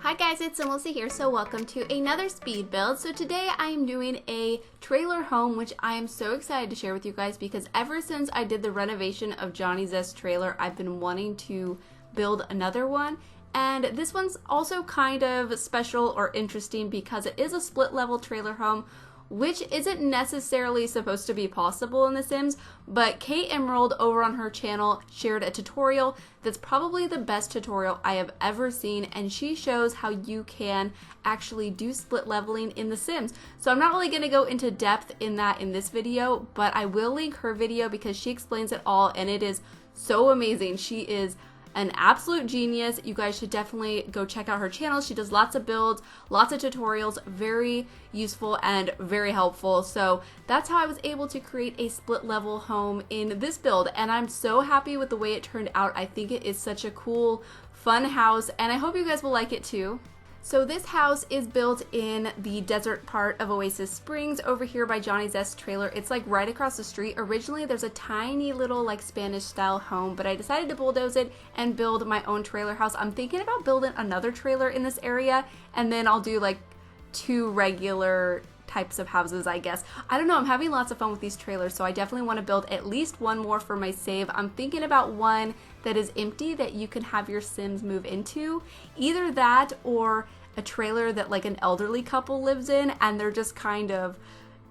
Hi guys, it's SimLicy here, so welcome to another speed build. So today I am doing a trailer home, which I am so excited to share with you guys because ever since I did the renovation of Johnny Zest's trailer, I've been wanting to build another one. And this one's also kind of special or interesting because it is a split level trailer home, which isn't necessarily supposed to be possible in The Sims, but Kate Emerald over on her channel shared a tutorial that's probably the best tutorial I have ever seen, and she shows how you can actually do split leveling in The Sims. So I'm not really going to go into depth in that in this video, but I will link her video because she explains it all and it is so amazing. She is an absolute genius. You guys should definitely go check out her channel. She does lots of builds, lots of tutorials, very useful and very helpful. So that's how I was able to create a split level home in this build, and I'm so happy with the way it turned out. I think it is such a cool, fun house, and I hope you guys will like it too. So this house is built in the desert part of Oasis Springs over here by Johnny Zest's trailer. It's like right across the street. Originally there's a tiny little like Spanish style home, but I decided to bulldoze it and build my own trailer house. I'm thinking about building another trailer in this area, and then I'll do like two regular types of houses, I guess. I don't know, I'm having lots of fun with these trailers, so I definitely want to build at least one more for my save. I'm thinking about one that is empty that you can have your Sims move into. Either that or a trailer that like an elderly couple lives in, and they're just kind of,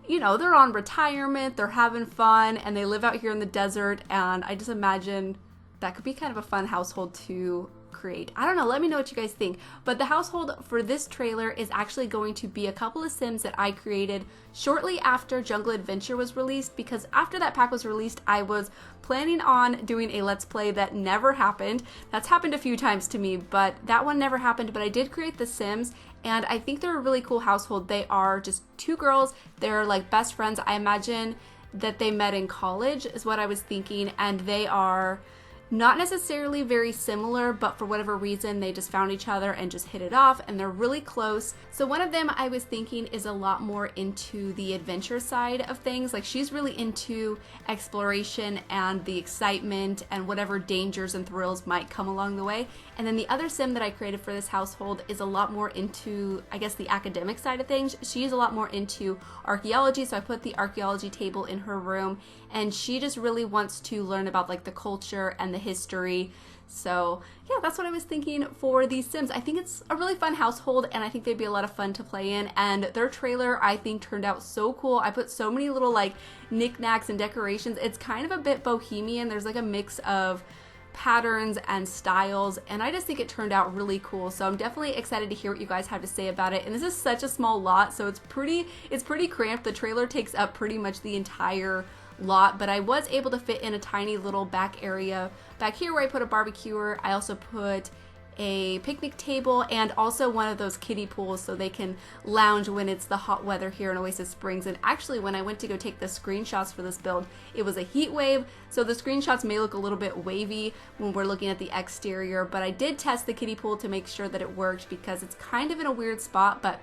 you know, they're on retirement, they're having fun, and they live out here in the desert, and I just imagine that could be kind of a fun household to create. I don't know, let me know what you guys think. But the household for this trailer is actually going to be a couple of Sims that I created shortly after Jungle Adventure was released, because after that pack was released I was planning on doing a let's play that never happened. That's happened a few times to me, but that one never happened. But I did create the Sims, and I think they're a really cool household. They are just two girls, they're like best friends. I imagine that they met in college is what I was thinking, and they are not necessarily very similar, but for whatever reason they just found each other and just hit it off, and they're really close. So one of them I was thinking is a lot more into the adventure side of things. Like she's really into exploration and the excitement and whatever dangers and thrills might come along the way. And then the other Sim that I created for this household is a lot more into, I guess, the academic side of things. She's a lot more into archaeology, so I put the archaeology table in her room, and she just really wants to learn about like the culture and the history. So yeah, that's what I was thinking for these Sims. I think it's a really fun household, and I think they'd be a lot of fun to play in, and their trailer I think turned out so cool. I put so many little like knickknacks and decorations. It's kind of a bit bohemian. There's like a mix of patterns and styles, and I just think it turned out really cool. So I'm definitely excited to hear what you guys have to say about it. And this is such a small lot, so it's pretty cramped. The trailer takes up pretty much the entire lot, but I was able to fit in a tiny little back area back here where I put a barbecuer. I also put a picnic table and also one of those kiddie pools so they can lounge when it's the hot weather here in Oasis Springs. And actually when I went to go take the screenshots for this build, it was a heat wave, so the screenshots may look a little bit wavy when we're looking at the exterior, but I did test the kiddie pool to make sure that it worked because it's kind of in a weird spot, but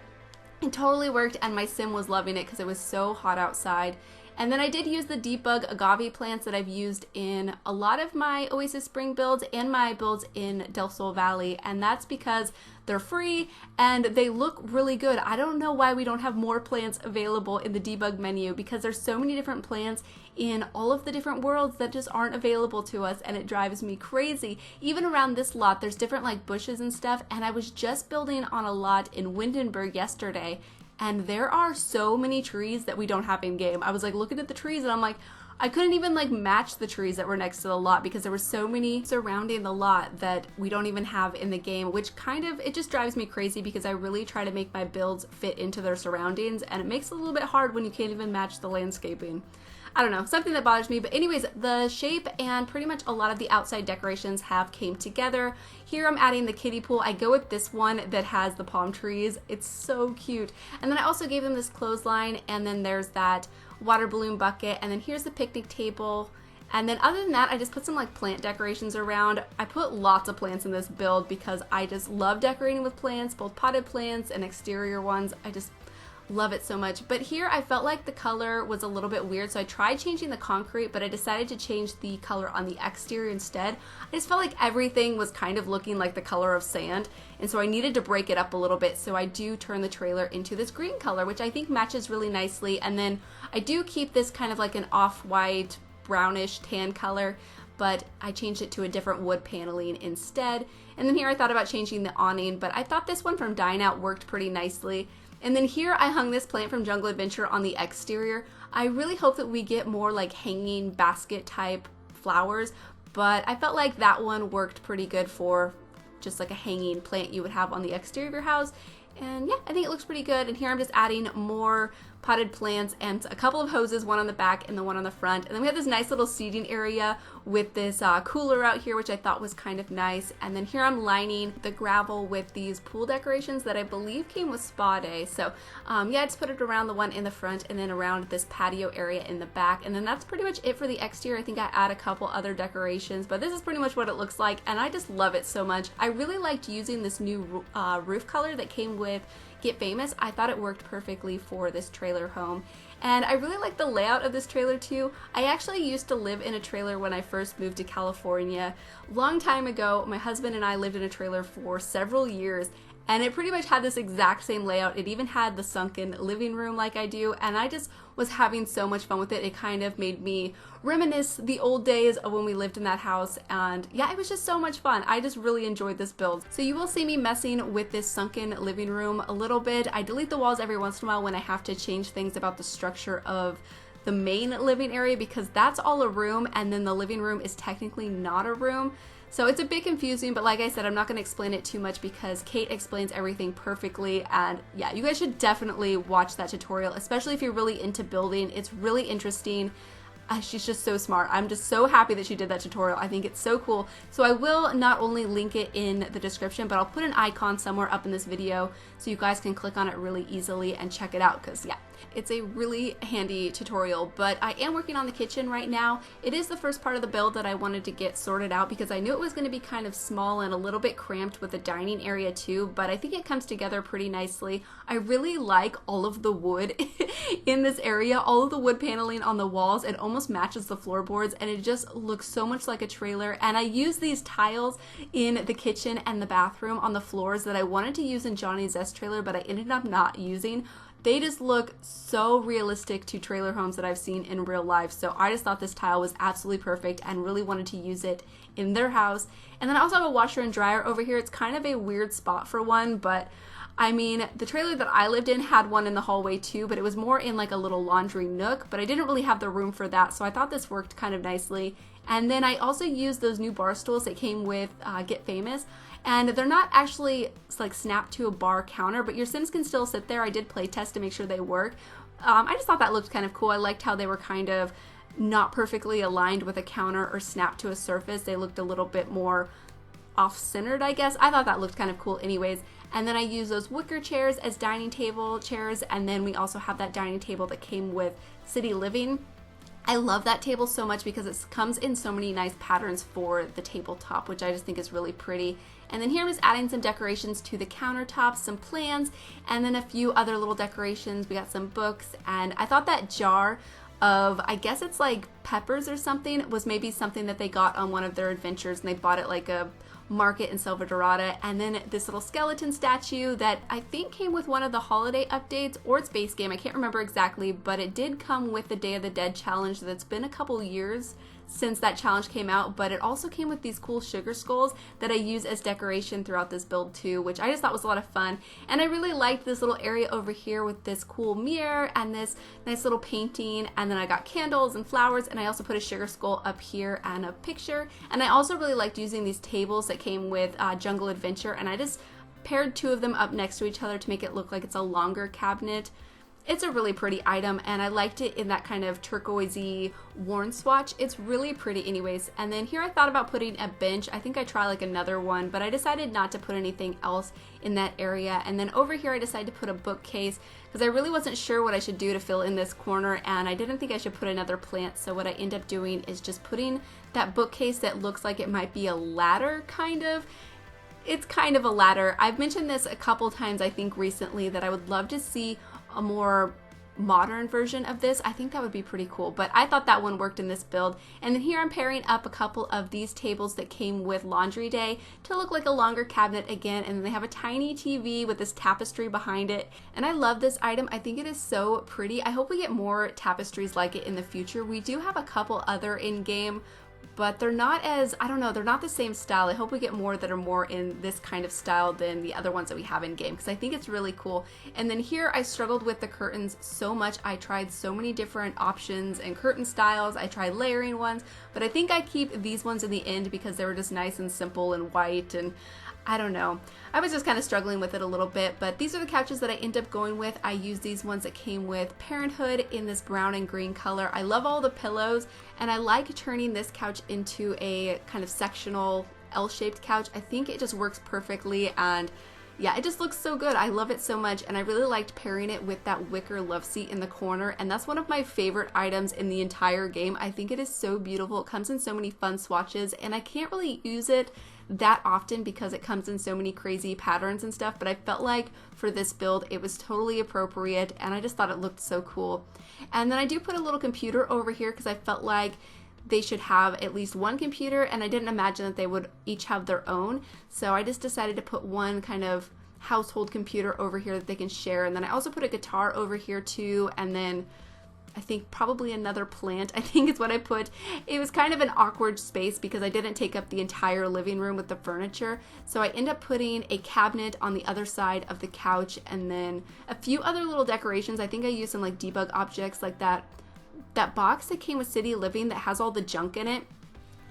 it totally worked, and my Sim was loving it because it was so hot outside. And then I did use the debug agave plants that I've used in a lot of my Oasis Spring builds and my builds in Del Sol Valley, and that's because they're free and they look really good. I don't know why we don't have more plants available in the debug menu, because there's so many different plants in all of the different worlds that just aren't available to us, and it drives me crazy. Even around this lot there's different like bushes and stuff, and I was just building on a lot in Windenburg yesterday, and there are so many trees that we don't have in game. I was like looking at the trees and I'm like, I couldn't even like match the trees that were next to the lot because there were so many surrounding the lot that we don't even have in the game, which kind of, it just drives me crazy because I really try to make my builds fit into their surroundings, and it makes it a little bit hard when you can't even match the landscaping. I don't know, something that bothers me. But anyways, the shape and pretty much a lot of the outside decorations have came together. Here I'm adding the kiddie pool. I go with this one that has the palm trees. It's so cute. And then I also gave them this clothesline, and then there's that water balloon bucket, and then here's the picnic table. And then other than that, I just put some like plant decorations around. I put lots of plants in this build because I just love decorating with plants, both potted plants and exterior ones. I just Love it so much. But here I felt like the color was a little bit weird, so I tried changing the concrete, but I decided to change the color on the exterior instead. I just felt like everything was kind of looking like the color of sand, and so I needed to break it up a little bit, so I do turn the trailer into this green color, which I think matches really nicely. And then I do keep this kind of like an off-white brownish tan color, but I changed it to a different wood paneling instead. And then here I thought about changing the awning, but I thought this one from Dine Out worked pretty nicely. And then here I hung this plant from Jungle Adventure on the exterior. I really hope that we get more like hanging basket type flowers, but I felt like that one worked pretty good for just like a hanging plant you would have on the exterior of your house. And yeah, I think it looks pretty good. And here I'm just adding more potted plants and a couple of hoses, one on the back and the one on the front. And then we have this nice little seating area with this cooler out here, which I thought was kind of nice. And then here I'm lining the gravel with these pool decorations that I believe came with Spa Day. So yeah, I just put it around the one in the front and then around this patio area in the back. And then that's pretty much it for the exterior. I think I add a couple other decorations, but this is pretty much what it looks like. And I just love it so much. I really liked using this new roof color that came with Get Famous. I thought it worked perfectly for this trailer home. And I really like the layout of this trailer too. I actually used to live in a trailer when I first moved to California. Long time ago, my husband and I lived in a trailer for several years, and it pretty much had this exact same layout. It even had the sunken living room like I do, and I just was having so much fun with it. It kind of made me reminisce the old days of when we lived in that house, and yeah, it was just so much fun. I just really enjoyed this build. So you will see me messing with this sunken living room a little bit. I delete the walls every once in a while when I have to change things about the structure of the main living area, because that's all a room and then the living room is technically not a room. So it's a bit confusing, but like I said, I'm not going to explain it too much because Kate explains everything perfectly. And yeah, you guys should definitely watch that tutorial, especially if you're really into building. It's really interesting. She's just so smart. I'm just so happy that she did that tutorial. I think it's so cool. So I will not only link it in the description, but I'll put an icon somewhere up in this video so you guys can click on it really easily and check it out, because yeah, it's a really handy tutorial. But I am working on the kitchen right now. It is the first part of the build that I wanted to get sorted out because I knew it was going to be kind of small and a little bit cramped with the dining area too, but I think it comes together pretty nicely. I really like all of the wood in this area, all of the wood paneling on the walls. It almost matches the floorboards and it just looks so much like a trailer. And I use these tiles in the kitchen and the bathroom on the floors that I wanted to use in Johnny Zest trailer, but I ended up not using. They just look so realistic to trailer homes that I've seen in real life. So I just thought this tile was absolutely perfect and really wanted to use it in their house. And then I also have a washer and dryer over here. It's kind of a weird spot for one, but I mean, the trailer that I lived in had one in the hallway too, but it was more in like a little laundry nook, but I didn't really have the room for that. So I thought this worked kind of nicely. And then I also used those new bar stools that came with Get Famous. And they're not actually like snapped to a bar counter, but your Sims can still sit there. I did play test to make sure they work. I just thought that looked kind of cool. I liked how they were kind of not perfectly aligned with a counter or snapped to a surface. They looked a little bit more off-centered, I guess. I thought that looked kind of cool anyways. And then I used those wicker chairs as dining table chairs. And then we also have that dining table that came with City Living. I love that table so much because it comes in so many nice patterns for the tabletop, which I just think is really pretty. And then here I'm just adding some decorations to the countertops, some plants, and then a few other little decorations. We got some books, and I thought that jar of, I guess it's like peppers or something, was maybe something that they got on one of their adventures, and they bought it like a market in Selva Dorada. And then this little skeleton statue that I think came with one of the holiday updates or its base game. I can't remember exactly, but it did come with the Day of the Dead challenge. That's been a couple years since that challenge came out, but it also came with these cool sugar skulls that I use as decoration throughout this build too, which I just thought was a lot of fun. And I really liked this little area over here with this cool mirror and this nice little painting, and then I got candles and flowers, and I also put a sugar skull up here and a picture. And I also really liked using these tables that came with Jungle Adventure, and I just paired two of them up next to each other to make it look like it's a longer cabinet. It's a really pretty item, and I liked it in that kind of turquoisey worn swatch. It's really pretty anyways. And then here I thought about putting a bench. I think I tried like another one, but I decided not to put anything else in that area. And then over here I decided to put a bookcase because I really wasn't sure what I should do to fill in this corner, and I didn't think I should put another plant. So what I end up doing is just putting that bookcase that looks like it might be a ladder, kind of. It's kind of a ladder. I've mentioned this a couple times I think recently that I would love to see a more modern version of this, I think that would be pretty cool. But I thought that one worked in this build. And then here I'm pairing up a couple of these tables that came with laundry day to look like a longer cabinet again, and then they have a tiny TV with this tapestry behind it. And I love this item. I think it is so pretty. I hope we get more tapestries like it in the future. We do have a couple other in-game, but they're not as, I don't know, they're not the same style. I hope we get more that are more in this kind of style than the other ones that we have in game, because I think it's really cool. And then here I struggled with the curtains so much. I tried so many different options and curtain styles. I tried layering ones, but I think I keep these ones in the end because they were just nice and simple and white, and I don't know. I was just kind of struggling with it a little bit, but these are the couches that I end up going with. I use these ones that came with Parenthood in this brown and green color. I love all the pillows, and I like turning this couch into a kind of sectional L-shaped couch. I think it just works perfectly, and yeah, it just looks so good. I love it so much, and I really liked pairing it with that wicker love seat in the corner, and that's one of my favorite items in the entire game. I think it is so beautiful. It comes in so many fun swatches, and I can't really use it that often because it comes in so many crazy patterns and stuff, but I felt like for this build it was totally appropriate, and I just thought it looked so cool. And then I do put a little computer over here because I felt like they should have at least one computer, and I didn't imagine that they would each have their own, so I just decided to put one kind of household computer over here that they can share. And then I also put a guitar over here too, and then I think probably another plant, I think is what I put. It was kind of an awkward space because I didn't take up the entire living room with the furniture, so I ended up putting a cabinet on the other side of the couch, and then a few other little decorations. I think I used some like debug objects, like that box that came with City Living that has all the junk in it.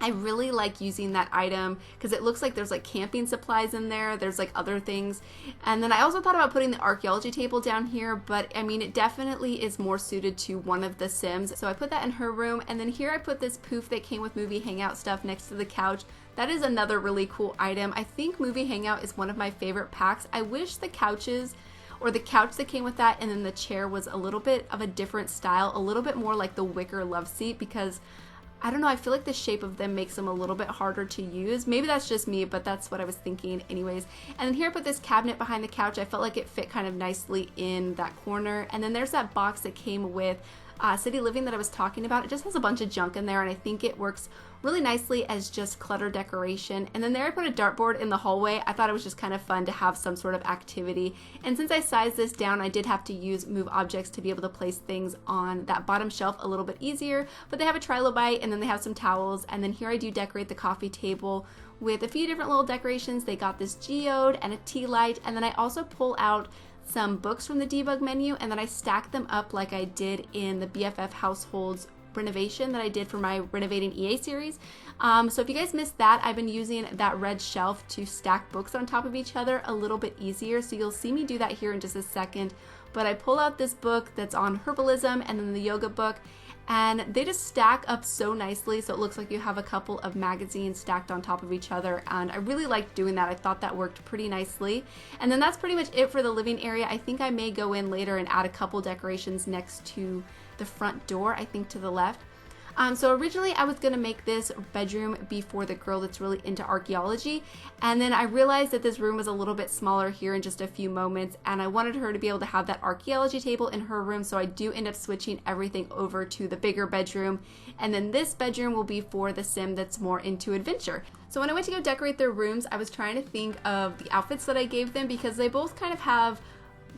I really like using that item because it looks like there's like camping supplies in there. There's like other things. And then I also thought about putting the archaeology table down here, but I mean, it definitely is more suited to one of the Sims. So I put that in her room. And then here I put this poof that came with Movie Hangout stuff next to the couch. That is another really cool item. I think Movie Hangout is one of my favorite packs. I wish the couches, or the couch that came with that, and then the chair was a little bit of a different style, a little bit more like the wicker love seat, because I don't know, I feel like the shape of them makes them a little bit harder to use. Maybe that's just me, but that's what I was thinking anyways. And then here I put this cabinet behind the couch. I felt like it fit kind of nicely in that corner. And then there's that box that came with City Living that I was talking about. It just has a bunch of junk in there, and I think it works really nicely as just clutter decoration. And then there I put a dartboard in the hallway. I thought it was just kind of fun to have some sort of activity. And since I sized this down, I did have to use move objects to be able to place things on that bottom shelf a little bit easier. But they have a trilobite, and then they have some towels. And then here I do decorate the coffee table with a few different little decorations. They got this geode and a tea light. And then I also pull out some books from the debug menu, and then I stack them up like I did in the BFF Households renovation that I did for my Renovating EA series. So if you guys missed that, I've been using that red shelf to stack books on top of each other a little bit easier. So you'll see me do that here in just a second. But I pull out this book that's on herbalism, and then the yoga book, and they just stack up so nicely, so it looks like you have a couple of magazines stacked on top of each other, and I really liked doing that. I thought that worked pretty nicely. And then that's pretty much it for the living area. I think I may go in later and add a couple decorations next to the front door, I think to the left. So originally I was going to make this bedroom be for the girl that's really into archaeology, and then I realized that this room was a little bit smaller here in just a few moments, and I wanted her to be able to have that archaeology table in her room, so I do end up switching everything over to the bigger bedroom, and then this bedroom will be for the sim that's more into adventure. So when I went to go decorate their rooms, I was trying to think of the outfits that I gave them, because they both kind of have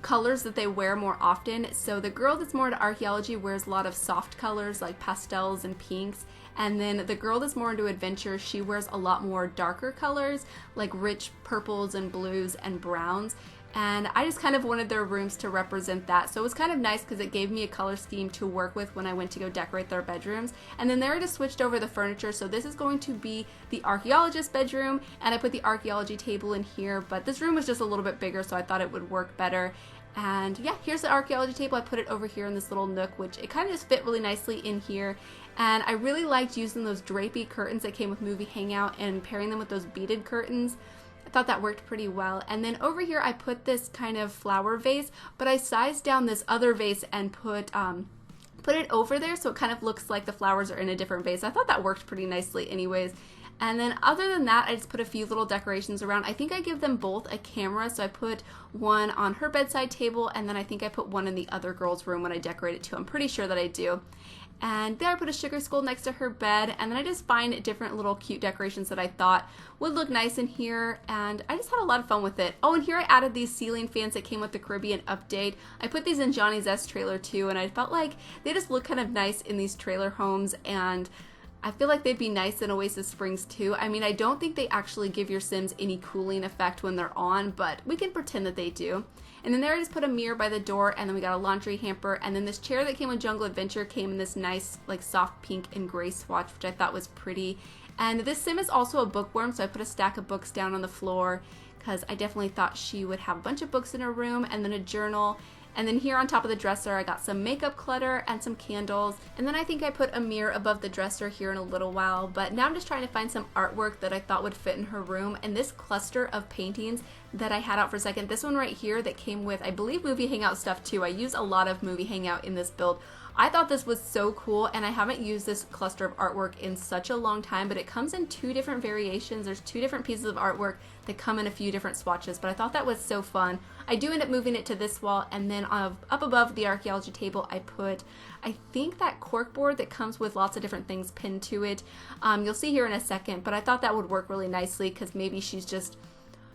colors that they wear more often. So the girl that's more into archaeology wears a lot of soft colors like pastels and pinks, and then the girl that's more into adventure, she wears a lot more darker colors like rich purples and blues and browns. And I just kind of wanted their rooms to represent that. So it was kind of nice because it gave me a color scheme to work with when I went to go decorate their bedrooms. And then there I just switched over the furniture. So this is going to be the archaeologist bedroom, and I put the archaeology table in here, but this room was just a little bit bigger, so I thought it would work better. And yeah, here's the archaeology table. I put it over here in this little nook, which it kind of just fit really nicely in here. And I really liked using those drapey curtains that came with Movie Hangout and pairing them with those beaded curtains. I thought that worked pretty well. And then over here I put this kind of flower vase, but I sized down this other vase and put put it over there so it kind of looks like the flowers are in a different vase. I thought that worked pretty nicely anyways. And then other than that, I just put a few little decorations around. I think I give them both a camera, so I put one on her bedside table, and then I think I put one in the other girl's room when I decorate it too. I'm pretty sure that I do. And there I put a sugar skull next to her bed, and then I just find different little cute decorations that I thought would look nice in here, and I just had a lot of fun with it. Oh, and here I added these ceiling fans that came with the Caribbean update. I put these in Johnny Zest trailer too, and I felt like they just look kind of nice in these trailer homes, and I feel like they'd be nice in Oasis Springs too. I mean, I don't think they actually give your Sims any cooling effect when they're on, but we can pretend that they do. And then there I just put a mirror by the door, and then we got a laundry hamper, and then this chair that came with Jungle Adventure came in this nice like soft pink and gray swatch, which I thought was pretty. And this Sim is also a bookworm, so I put a stack of books down on the floor because I definitely thought she would have a bunch of books in her room, and then a journal. And then here on top of the dresser, I got some makeup clutter and some candles. And then I think I put a mirror above the dresser here in a little while. But now I'm just trying to find some artwork that I thought would fit in her room. And this cluster of paintings that I had out for a second, this one right here that came with, I believe, Movie Hangout stuff too. I use a lot of Movie Hangout in this build. I thought this was so cool, and I haven't used this cluster of artwork in such a long time, but it comes in 2 different variations. There's 2 different pieces of artwork that come in a few different swatches, but I thought that was so fun. I do end up moving it to this wall, and then up above the archaeology table, I put, I think, that cork board that comes with lots of different things pinned to it. You'll see here in a second, but I thought that would work really nicely because maybe she's just,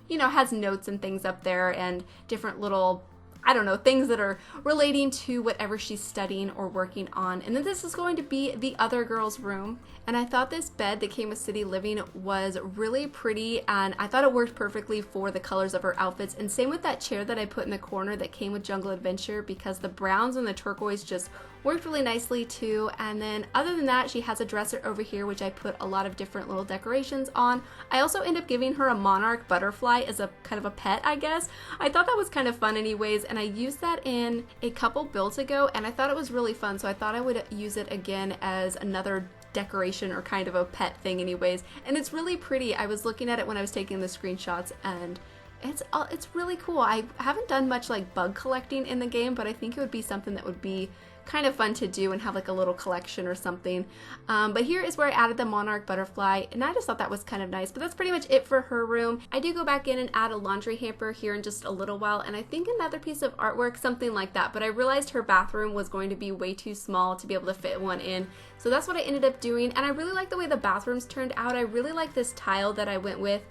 you know, has notes and things up there and different little, I don't know, things that are relating to whatever she's studying or working on. And then this is going to be the other girl's room. And I thought this bed that came with City Living was really pretty, and I thought it worked perfectly for the colors of her outfits. And same with that chair that I put in the corner that came with Jungle Adventure, because the browns and the turquoise just worked really nicely too. And then other than that, she has a dresser over here which I put a lot of different little decorations on. I also end up giving her a monarch butterfly as a kind of a pet, I guess. I thought that was kind of fun anyways, and I used that in a couple builds ago, and I thought it was really fun, so I thought I would use it again as another decoration or kind of a pet thing anyways. And it's really pretty. I was looking at it when I was taking the screenshots, and it's really cool. I haven't done much like bug collecting in the game, but I think it would be something that would be kind of fun to do and have like a little collection or something. But here is where I added the monarch butterfly, and I just thought that was kind of nice. But that's pretty much it for her room. I do go back in and add a laundry hamper here in just a little while, and I think another piece of artwork, something like that. But I realized her bathroom was going to be way too small to be able to fit one in, so that's what I ended up doing. And I really like the way the bathrooms turned out. I really like this tile that I went with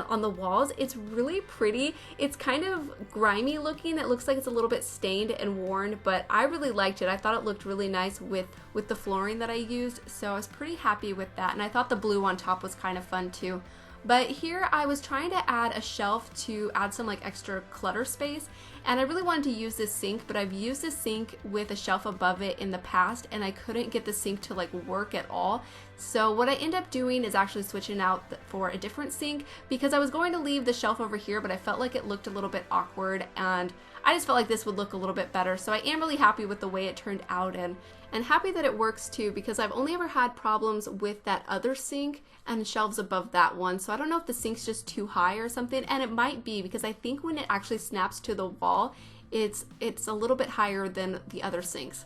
on the walls. It's really pretty. It's kind of grimy looking. It looks like it's a little bit stained and worn, but I really liked it. I thought it looked really nice with the flooring that I used, so I was pretty happy with that. And I thought the blue on top was kind of fun too. But here I was trying to add a shelf to add some like extra clutter space, and I really wanted to use this sink, but I've used this sink with a shelf above it in the past, and I couldn't get the sink to like work at all. So what I end up doing is actually switching out for a different sink, because I was going to leave the shelf over here, but I felt like it looked a little bit awkward, and I just felt like this would look a little bit better. So I am really happy with the way it turned out, and happy that it works too, because I've only ever had problems with that other sink and shelves above that one. So I don't know if the sink's just too high or something, and it might be, because I think when it actually snaps to the wall, it's a little bit higher than the other sinks.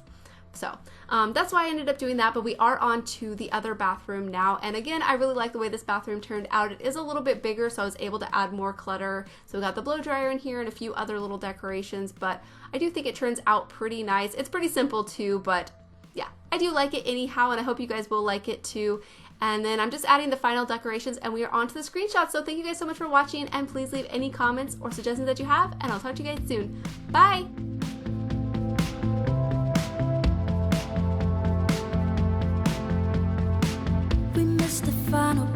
So that's why I ended up doing that. But we are on to the other bathroom now, and again, I really like the way this bathroom turned out. It is a little bit bigger, so I was able to add more clutter. So we got the blow dryer in here and a few other little decorations, but I do think it turns out pretty nice. It's pretty simple too, but yeah, I do like it anyhow, and I hope you guys will like it too. And then I'm just adding the final decorations, and we are on to the screenshot. So thank you guys so much for watching, and please leave any comments or suggestions that you have, and I'll talk to you guys soon. Bye! We missed the final